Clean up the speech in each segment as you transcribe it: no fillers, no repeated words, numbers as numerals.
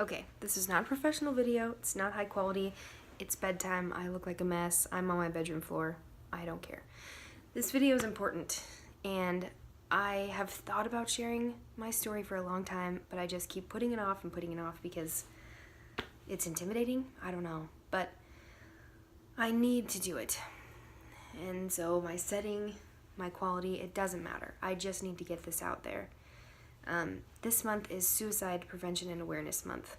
Okay, this is not a professional video. It's not high quality. It's bedtime. I look like a mess. I'm on my bedroom floor. I don't care. This video is important, and I have thought about sharing my story for a long time, but I just keep putting it off and putting it off because it's intimidating. I don't know, but I need to do it. And so my setting, my quality, it doesn't matter. I just need to get this out there. This month is Suicide Prevention and Awareness Month.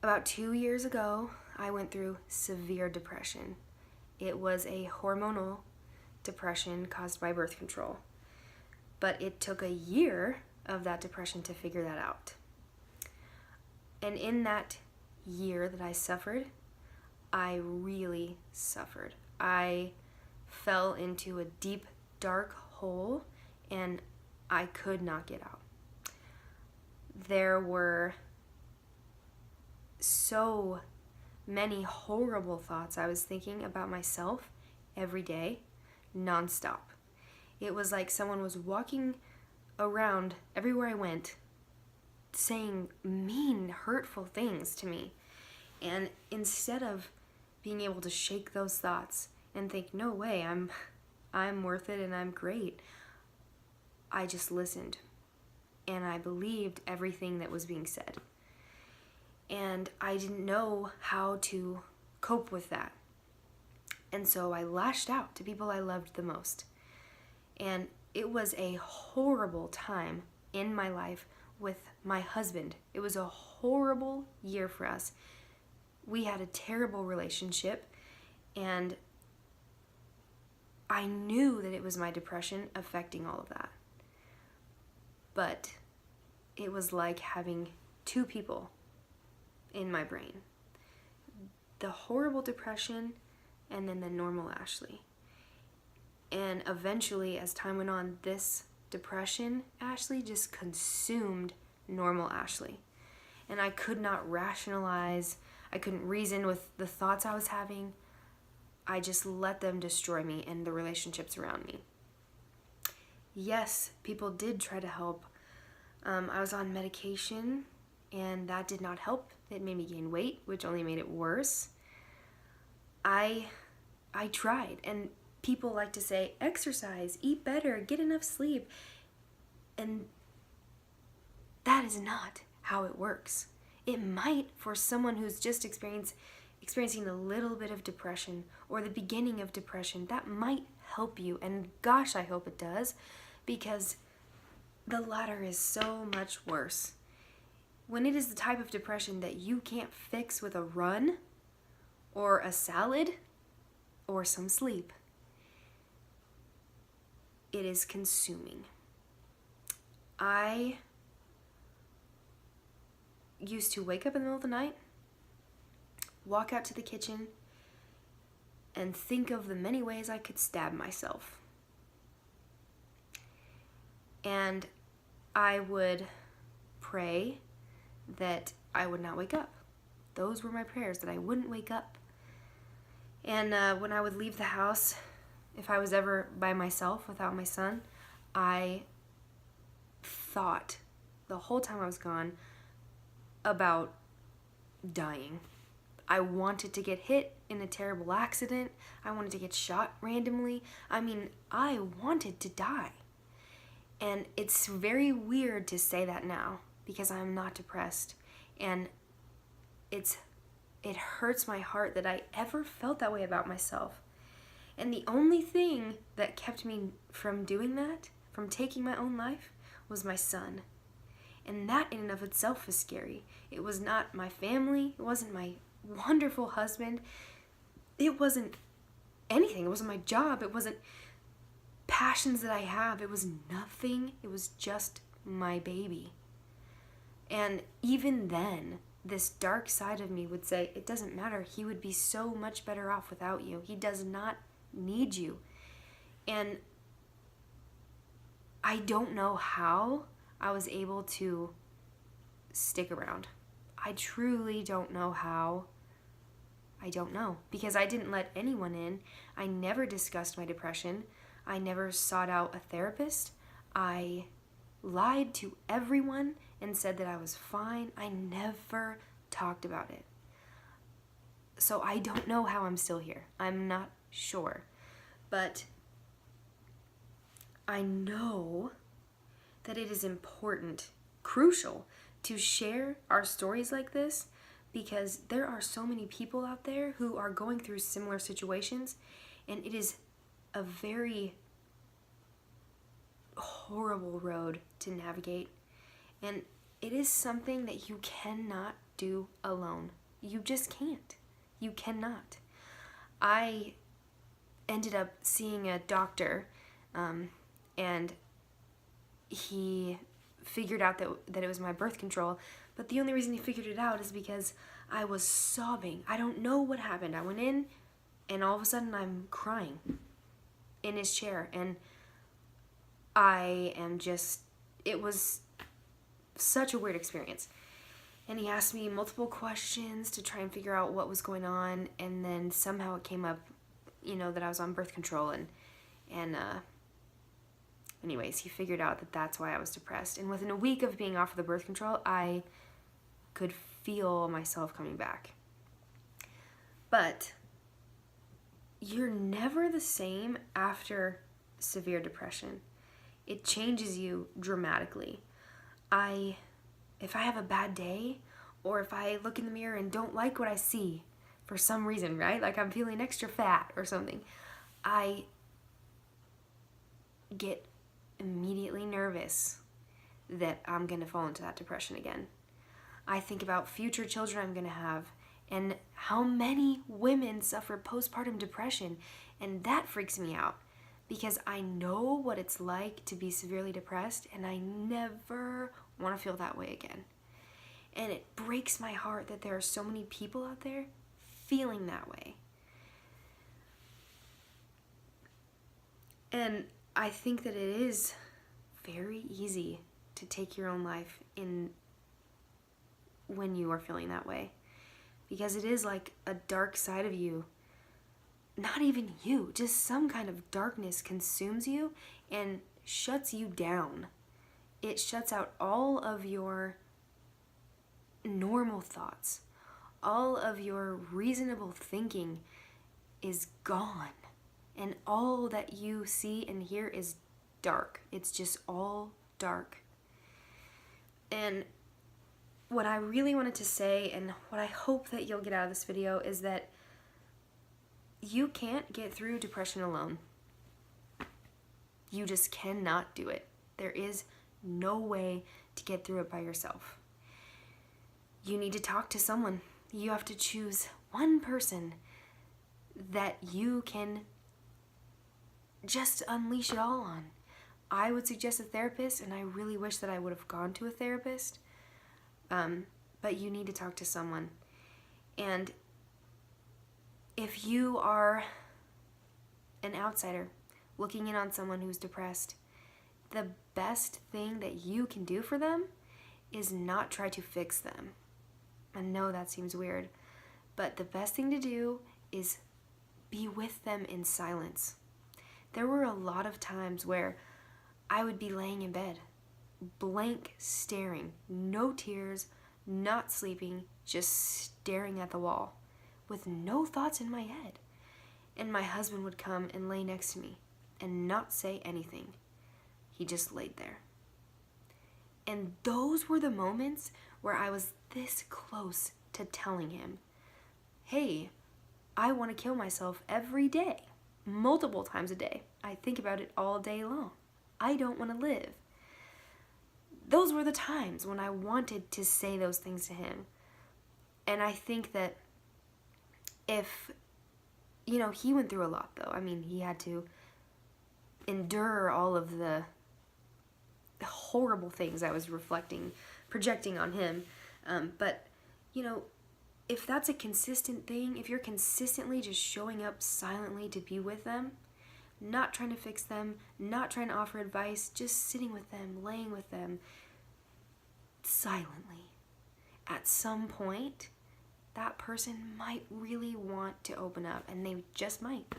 About 2 years ago, I went through severe depression. It was a hormonal depression caused by birth control. But it took a year of that depression to figure that out. And in that year that I suffered, I really suffered. I fell into a deep, dark hole, and I could not get out. There were so many horrible thoughts I was thinking about myself every day, nonstop. It was like someone was walking around everywhere I went, saying mean, hurtful things to me. And instead of being able to shake those thoughts and think, no way, I'm worth it and I'm great, I just listened, and I believed everything that was being said. And I didn't know how to cope with that. And so I lashed out to people I loved the most. And it was a horrible time in my life with my husband. It was a horrible year for us. We had a terrible relationship, and I knew that it was my depression affecting all of that. But it was like having two people in my brain. The horrible depression and then the normal Ashley. And eventually, as time went on, this depression Ashley just consumed normal Ashley. And I could not rationalize, I couldn't reason with the thoughts I was having. I just let them destroy me and the relationships around me. Yes, people did try to help. I was on medication, and that did not help. It made me gain weight, which only made it worse. I tried, and people like to say, exercise, eat better, get enough sleep. And that is not how it works. It might for someone who's just experiencing a little bit of depression or the beginning of depression. That might help you, and gosh, I hope it does, because the latter is so much worse. When it is the type of depression that you can't fix with a run or a salad or some sleep, it is consuming. I used to wake up in the middle of the night, walk out to the kitchen, and think of the many ways I could stab myself. And I would pray that I would not wake up. Those were my prayers, that I wouldn't wake up. And when I would leave the house, if I was ever by myself without my son, I thought the whole time I was gone about dying. I wanted to get hit in a terrible accident. I wanted to get shot randomly. I mean, I wanted to die. And it's very weird to say that now because I'm not depressed. And it hurts my heart that I ever felt that way about myself. And the only thing that kept me from doing that, from taking my own life, was my son. And that in and of itself is scary. It was not my family. It wasn't my wonderful husband. It wasn't anything. It wasn't my job. It wasn't passions that I have. It was nothing. It was just my baby. And even then, this dark side of me would say, it doesn't matter. He would be so much better off without you. He does not need you. And I don't know how I was able to stick around. I truly don't know how. I don't know. Because I didn't let anyone in. I never discussed my depression. I never sought out a therapist. I lied to everyone and said that I was fine. I never talked about it. So I don't know how I'm still here. I'm not sure. But I know that it is important, crucial, to share our stories like this, because there are so many people out there who are going through similar situations, and it is a very horrible road to navigate, and it is something that you cannot do alone. You just can't. You cannot. I ended up seeing a doctor, and he figured out that it was my birth control, but the only reason he figured it out is because I was sobbing. I don't know what happened. I went in, and all of a sudden I'm crying in his chair, and I am just, it was such a weird experience. And he asked me multiple questions to try and figure out what was going on, and then somehow it came up, that I was on birth control, and anyways, he figured out that that's why I was depressed. And within a week of being off of the birth control, I could feel myself coming back. But you're never the same after severe depression. It changes you dramatically. If I have a bad day, or if I look in the mirror and don't like what I see for some reason, right? Like I'm feeling extra fat or something, I get immediately nervous that I'm going to fall into that depression again. I think about future children I'm going to have, and how many women suffer postpartum depression, and that freaks me out because I know what it's like to be severely depressed, and I never want to feel that way again. And it breaks my heart that there are so many people out there feeling that way. And I think that it is very easy to take your own life when you are feeling that way, because it is like a dark side of you. Not even you, just some kind of darkness consumes you and shuts you down. It shuts out all of your normal thoughts. All of your reasonable thinking is gone. And all that you see and hear is dark. It's just all dark. And what I really wanted to say, and what I hope that you'll get out of this video, is that you can't get through depression alone. You just cannot do it. There is no way to get through it by yourself. You need to talk to someone. You have to choose one person that you can just unleash it all on. I would suggest a therapist, and I really wish that I would have gone to a therapist. But you need to talk to someone. And if you are an outsider looking in on someone who's depressed, the best thing that you can do for them is not try to fix them. I know that seems weird, but the best thing to do is be with them in silence. There were a lot of times where I would be laying in bed, blank staring, no tears, not sleeping, just staring at the wall with no thoughts in my head. And my husband would come and lay next to me and not say anything. He just laid there. And those were the moments where I was this close to telling him, hey, I want to kill myself every day, multiple times a day. I think about it all day long. I don't want to live. Those were the times when I wanted to say those things to him. And I think that if, he went through a lot though. I mean, he had to endure all of the horrible things I was projecting on him. But, if that's a consistent thing, if you're consistently just showing up silently to be with them, not trying to fix them, not trying to offer advice, just sitting with them, laying with them, silently, at some point, that person might really want to open up, and they just might.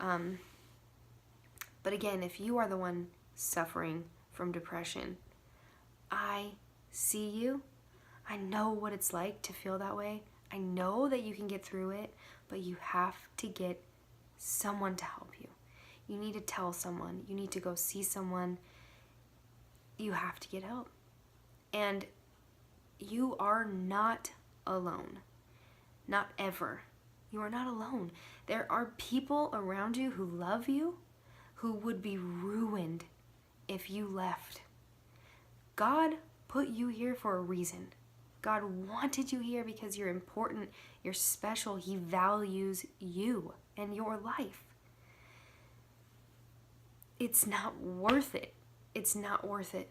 But again, if you are the one suffering from depression, I see you. I know what it's like to feel that way. I know that you can get through it, but you have to get someone to help you. You need to tell someone. You need to go see someone. You have to get help. And you are not alone. Not ever. You are not alone. There are people around you who love you, who would be ruined if you left. God put you here for a reason. God wanted you here because you're important, you're special. He values you and your life. It's not worth it. It's not worth it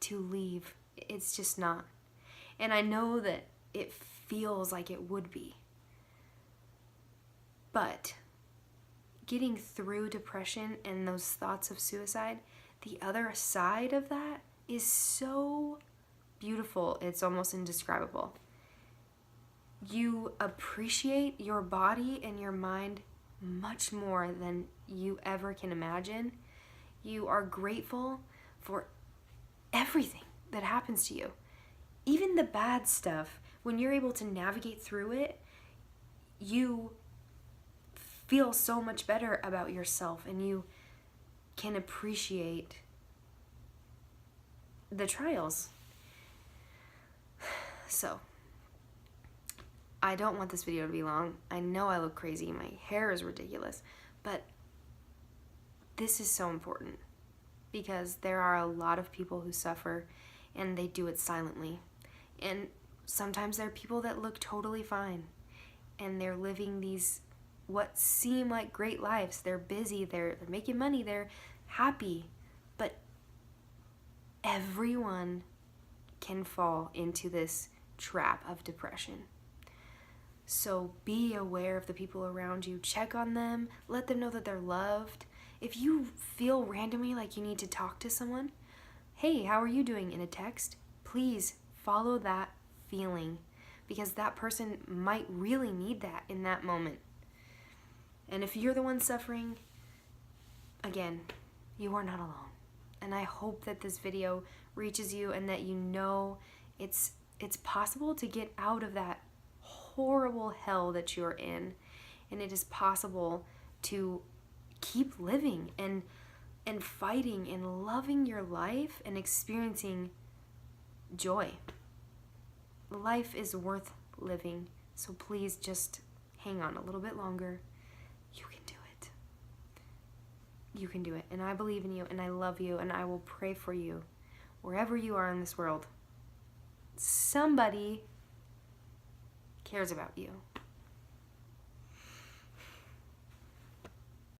to leave. It's just not. And I know that it feels like it would be. But getting through depression and those thoughts of suicide, the other side of that is so beautiful. It's almost indescribable. You appreciate your body and your mind much more than you ever can imagine. You are grateful for everything that happens to you. Even the bad stuff, when you're able to navigate through it, you feel so much better about yourself and you can appreciate the trials. So, I don't want this video to be long. I know I look crazy. My hair is ridiculous. But this is so important because there are a lot of people who suffer and they do it silently. And sometimes there are people that look totally fine and they're living these what seem like great lives. They're busy, they're making money, they're happy. But everyone can fall into this trap of depression. So be aware of the people around you. Check on them. Let them know that they're loved. If you feel randomly like you need to talk to someone, hey, how are you doing, in a text, please follow that feeling because that person might really need that in that moment. And if you're the one suffering, again, you are not alone. And I hope that this video reaches you and that you know it's possible to get out of that horrible hell that you're in. And it is possible to keep living and fighting and loving your life and experiencing joy. Life is worth living. So please just hang on a little bit longer. You can do it. You can do it. And I believe in you and I love you and I will pray for you wherever you are in this world. Somebody cares about you.